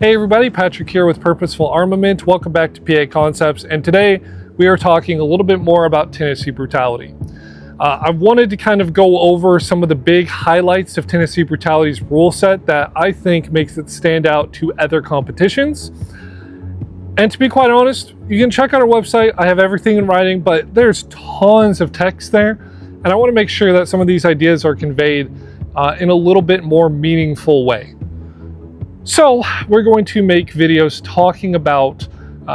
Hey everybody, Patrick here with Purposeful Armament. Welcome back to PA Concepts, and today we are talking a little bit more about Tennessee Brutality. I wanted to kind of go over some of the big highlights of Tennessee Brutality's rule set that I think makes it stand out to other competitions. And to be quite honest, you can check out our website. I have everything in writing, but there's tons of text there, and I want to make sure that some of these ideas are conveyed in a little bit more meaningful way. So we're going to make videos talking about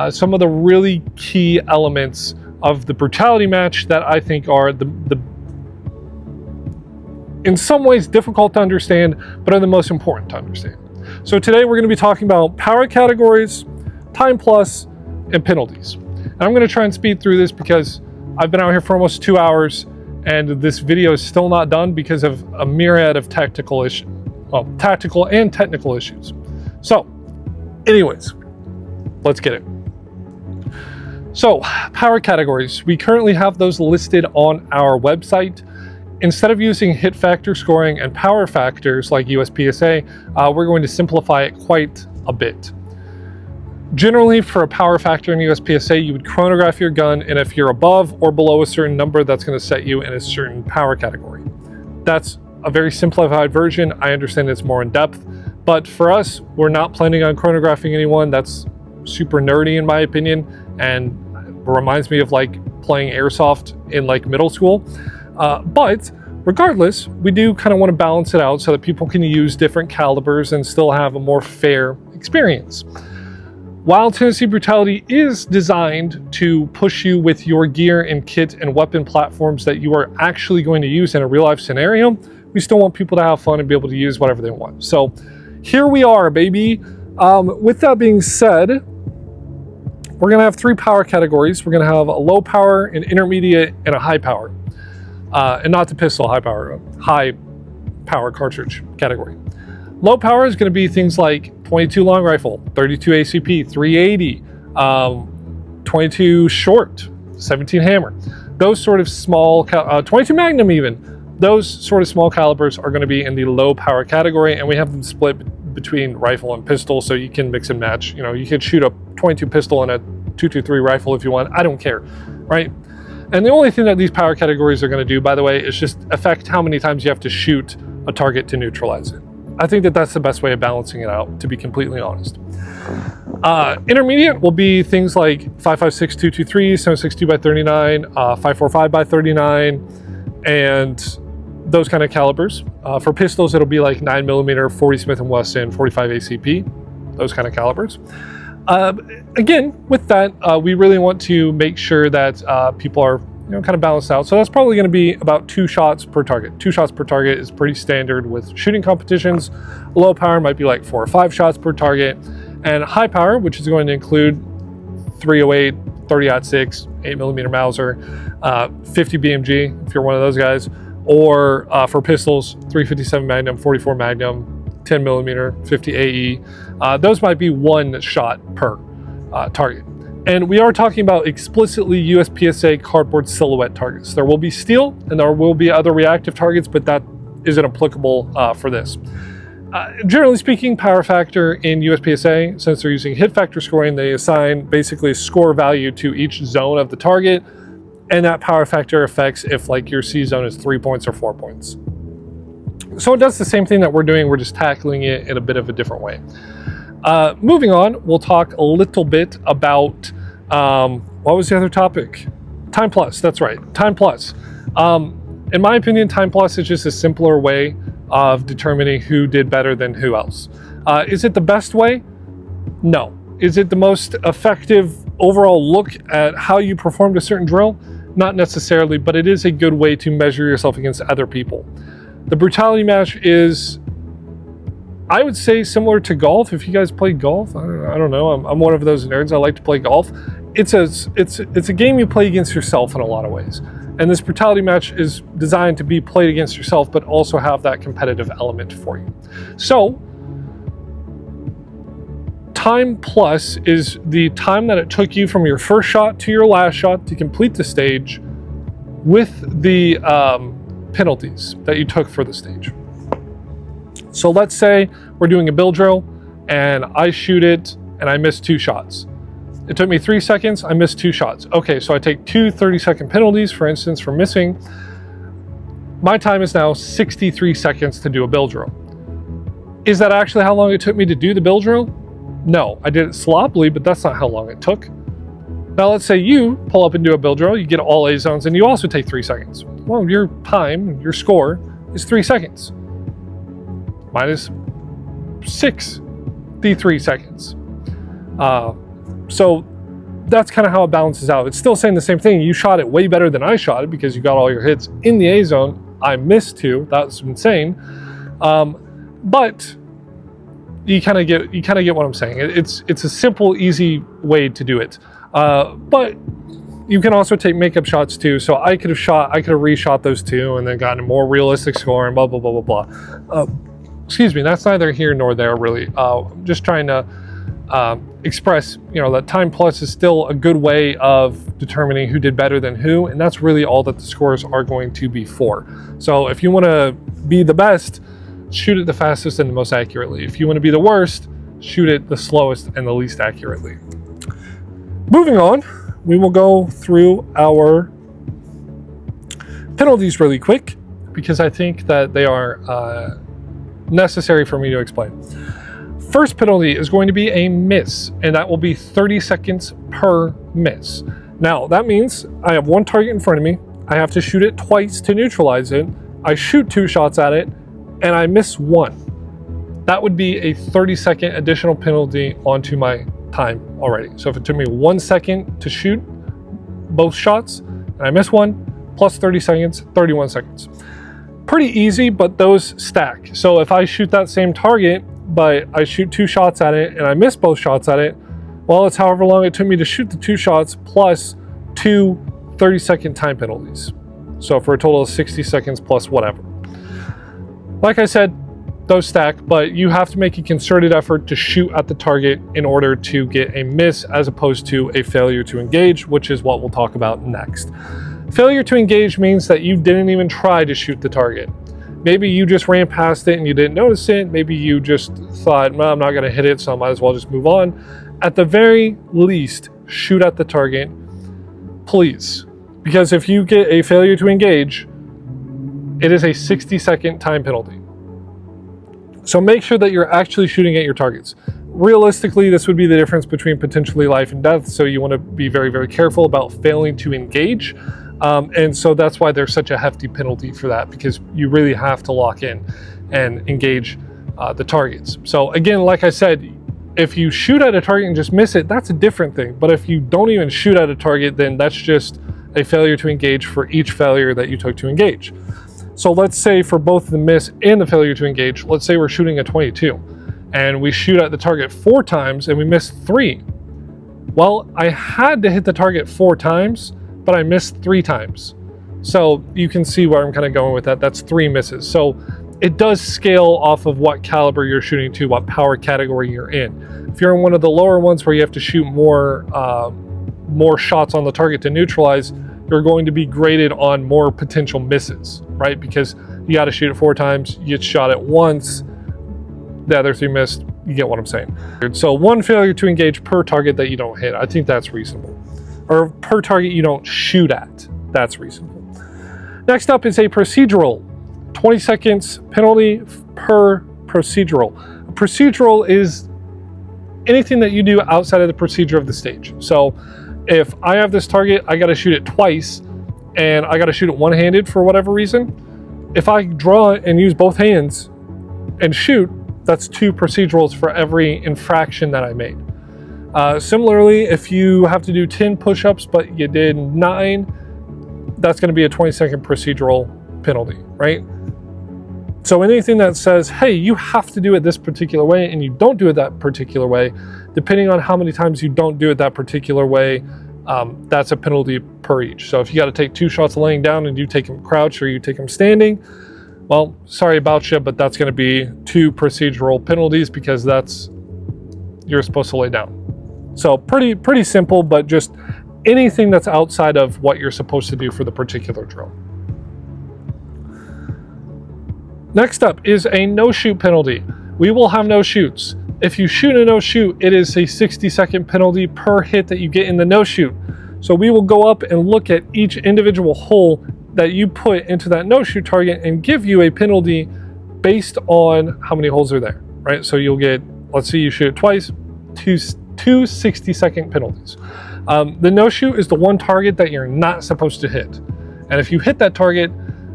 some of the really key elements of the Brutality match that I think are the in some ways difficult to understand, but are the most important to understand. So today we're going to be talking about power categories, time plus, and penalties. And I'm going to try and speed through this because I've been out here for almost 2 hours and this video is still not done because of a myriad of tactical and technical issues. So anyways, let's get it. So power categories, we currently have those listed on our website. Instead of using hit factor scoring and power factors like USPSA, we're going to simplify it quite a bit. Generally, for a power factor in USPSA, you would chronograph your gun, and if you're above or below a certain number, that's going to set you in a certain power category. That's a very simplified version. I understand it's more in depth, but for us, we're not planning on chronographing anyone. That's super nerdy in my opinion, and reminds me of like playing airsoft in like middle school. But regardless, we do kind of want to balance it out so that people can use different calibers and still have a more fair experience. While Tennessee Brutality is designed to push you with your gear and kit and weapon platforms that you are actually going to use in a real life scenario, we still want people to have fun and be able to use whatever they want. So here we are, baby. With that being said, we're going to have 3 power categories. We're going to have a low power, an intermediate, and a high power. And not the pistol high power cartridge category. Low power is going to be things like 22 long rifle, 32 ACP, 380, 22 short, 17 hammer. Those sort of small, 22 Magnum even. Those sort of small calibers are going to be in the low power category, and we have them split between rifle and pistol, so you can mix and match. You know, you could shoot a 22 pistol and a 223 rifle if you want. I don't care, right? And the only thing that these power categories are going to do, by the way, is just affect how many times you have to shoot a target to neutralize it. I think that that's the best way of balancing it out, to be completely honest. Intermediate will be things like 5.56 223, 7.62 by 39, 5.45 by 39, and those kind of calibers. For pistols, it'll be like 9mm, 40 Smith & Wesson, 45 ACP, those kind of calibers. Again, with that, we really want to make sure that people are kind of balanced out. So that's probably going to be about 2 shots per target. 2 shots per target is pretty standard with shooting competitions. Low power might be like 4 or 5 shots per target. And high power, which is going to include 308, 30-06, 8mm Mauser, 50 BMG, if you're one of those guys, or for pistols, 357 Magnum, 44 Magnum, 10mm, 50 AE. Those might be 1 shot per target. And we are talking about explicitly USPSA cardboard silhouette targets. There will be steel and there will be other reactive targets, but that isn't applicable for this. Generally speaking, power factor in USPSA, since they're using hit factor scoring, they assign basically a score value to each zone of the target, and that power factor affects if like your C zone is 3 points or 4 points. So it does the same thing that we're doing, we're just tackling it in a bit of a different way. Moving on, we'll talk a little bit about, what was the other topic? Time plus, that's right, time plus. In my opinion, time plus is just a simpler way of determining who did better than who else. Is it the best way? No. Is it the most effective overall look at how you performed a certain drill? Not necessarily, but it is a good way to measure yourself against other people. The Brutality match is, I would say, similar to golf. If you guys play golf, I don't know. I'm one of those nerds. I like to play golf. It's a game you play against yourself in a lot of ways. And this Brutality match is designed to be played against yourself, but also have that competitive element for you. So, time plus is the time that it took you from your first shot to your last shot to complete the stage with the penalties that you took for the stage. So let's say we're doing a bill drill and I shoot it and I miss 2 shots. It took me 3 seconds, I missed 2 shots. Okay, so I take 2 30-second penalties, for instance, for missing. My time is now 63 seconds to do a bill drill. Is that actually how long it took me to do the bill drill? No, I did it sloppily, but that's not how long it took. Now let's say you pull up and do a bill drill, you get all A zones, and you also take 3 seconds. Well, your time, your score is 3 seconds. Mine is 63 seconds. So that's kind of how it balances out. It's still saying the same thing. You shot it way better than I shot it because you got all your hits in the A zone. I missed 2. That's insane. But you kind of get what I'm saying. It's a simple, easy way to do it. But you can also take makeup shots too. So I could have reshot those 2 and then gotten a more realistic score and blah blah blah blah blah. Excuse me. That's neither here nor there really. I'm just trying to express, that time plus is still a good way of determining who did better than who, and that's really all that the scores are going to be for. So if you want to be the best, shoot it the fastest and the most accurately. If you want to be the worst, shoot it the slowest and the least accurately. Moving on, we will go through our penalties really quick because I think that they are necessary for me to explain. First penalty is going to be a miss, and that will be 30 seconds per miss. Now, that means I have 1 target in front of me. I have to shoot it twice to neutralize it. I shoot 2 shots at it, and I miss 1. That would be a 30-second additional penalty onto my time already. So if it took me 1 second to shoot both shots, and I miss 1, plus 30 seconds, 31 seconds. Pretty easy, but those stack. So if I shoot that same target, but I shoot 2 shots at it and I miss both shots at it, well, it's however long it took me to shoot the 2 shots plus 2 30-second time penalties. So for a total of 60 seconds plus whatever. Like I said, those stack, but you have to make a concerted effort to shoot at the target in order to get a miss as opposed to a failure to engage, which is what we'll talk about next. Failure to engage means that you didn't even try to shoot the target. Maybe you just ran past it and you didn't notice it. Maybe you just thought, well, I'm not going to hit it, so I might as well just move on. At the very least, shoot at the target, please. Because if you get a failure to engage, it is a 60-second time penalty. So make sure that you're actually shooting at your targets. Realistically, this would be the difference between potentially life and death, so you want to be very, very careful about failing to engage. And so that's why there's such a hefty penalty for that, because you really have to lock in and engage the targets. So again, like I said, if you shoot at a target and just miss it, that's a different thing. But if you don't even shoot at a target, then that's just a failure to engage for each failure that you took to engage. So let's say for both the miss and the failure to engage, let's say we're shooting a 22 and we shoot at the target 4 times and we miss 3. Well, I had to hit the target 4 times, but I missed 3 times. So you can see where I'm kind of going with that. That's 3 misses. So it does scale off of what caliber you're shooting to, what power category you're in. If you're in one of the lower ones where you have to shoot more shots on the target to neutralize, you're going to be graded on more potential misses, right? Because you got to shoot it 4 times, you shot it once, the other 3 missed. You get what I'm saying. So 1 failure to engage per target that you don't hit. I think that's reasonable. Or per target you don't shoot at. That's reasonable. Next up is a procedural. 20 seconds penalty per procedural. A procedural is anything that you do outside of the procedure of the stage. So if I have this target, I got to shoot it twice, and I got to shoot it one-handed for whatever reason. If I draw it and use both hands and shoot, that's 2 procedurals for every infraction that I made. Similarly, if you have to do 10 push-ups but you did 9, that's going to be a 20-second procedural penalty, right? So anything that says, hey, you have to do it this particular way and you don't do it that particular way, depending on how many times you don't do it that particular way, that's a penalty per each. So if you got to take 2 shots laying down and you take them crouched or you take them standing, well, sorry about you, but that's going to be 2 procedural penalties because you're supposed to lay down. So pretty simple, but just anything that's outside of what you're supposed to do for the particular drill. Next up is a no-shoot penalty. We will have no shoots. If you shoot a no shoot, it is a 60-second penalty per hit that you get in the no shoot. So we will go up and look at each individual hole that you put into that no shoot target and give you a penalty based on how many holes are there, right? So you'll get, let's say you shoot it twice, two 60-second penalties. The no shoot is the one target that you're not supposed to hit. And if you hit that target,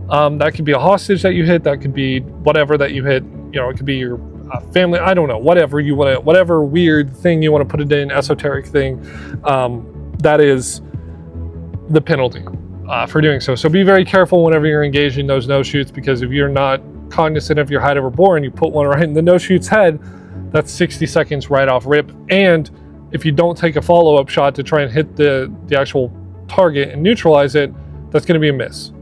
that could be a hostage that you hit, that could be whatever that you hit, you know, it could be your family, I don't know, whatever you want to, whatever weird thing you want to put it in, esoteric thing, that is the penalty for doing so. So be very careful whenever you're engaging those no shoots, because if you're not cognizant of your height over bore and you put one right in the no shoot's head, that's 60 seconds right off rip. And if you don't take a follow-up shot to try and hit the actual target and neutralize it, that's going to be a miss,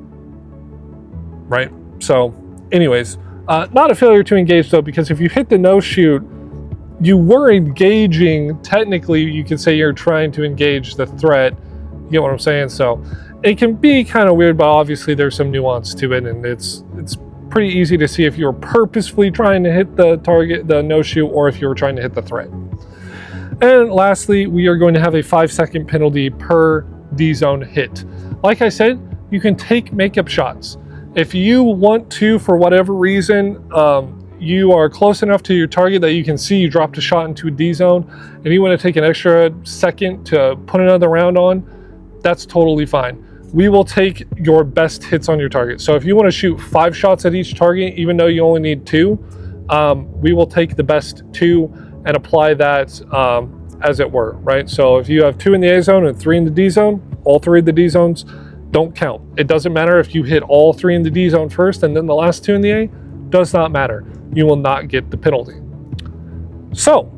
right? So anyways, not a failure to engage though, because if you hit the no shoot, you were engaging. Technically, you could say you're trying to engage the threat. You get what I'm saying? So it can be kind of weird, but obviously there's some nuance to it, and it's pretty easy to see if you're purposefully trying to hit the target, the no shoot, or if you were trying to hit the threat. And lastly, we are going to have a 5-second penalty per D-zone hit. Like I said, you can take makeup shots. If you want to, for whatever reason, you are close enough to your target that you can see you dropped a shot into a D-zone, and you want to take an extra second to put another round on, that's totally fine. We will take your best hits on your target. So if you want to shoot 5 shots at each target, even though you only need 2, we will take the best 2 and apply that as it were, right? So if you have 2 in the A zone and 3 in the D zone, all 3 of the D zones don't count. It doesn't matter if you hit all 3 in the D zone first and then the last 2 in the A, does not matter. You will not get the penalty. So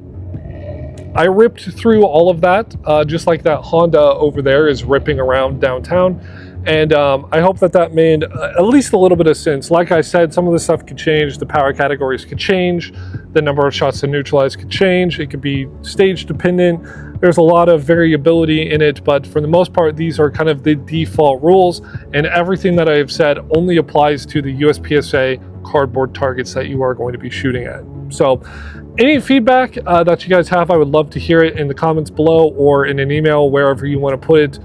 I ripped through all of that, just like that Honda over there is ripping around downtown. And I hope that made at least a little bit of sense. Like I said, some of the stuff could change. The power categories could change. The number of shots to neutralize could change. It could be stage dependent. There's a lot of variability in it, but for the most part, these are kind of the default rules. And everything that I have said only applies to the USPSA cardboard targets that you are going to be shooting at. So any feedback that you guys have, I would love to hear it in the comments below or in an email, wherever you want to put it.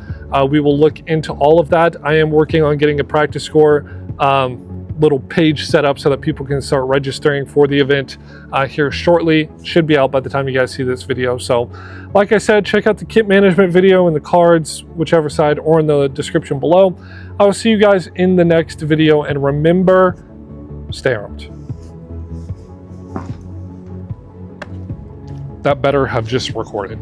We will look into all of that. I am working on getting a practice score little page set up so that people can start registering for the event here shortly. Should be out by the time you guys see this video. So like I said, check out the kit management video in the cards, whichever side, or in the description below. I will see you guys in the next video, and remember, stay armed. That better have just recorded.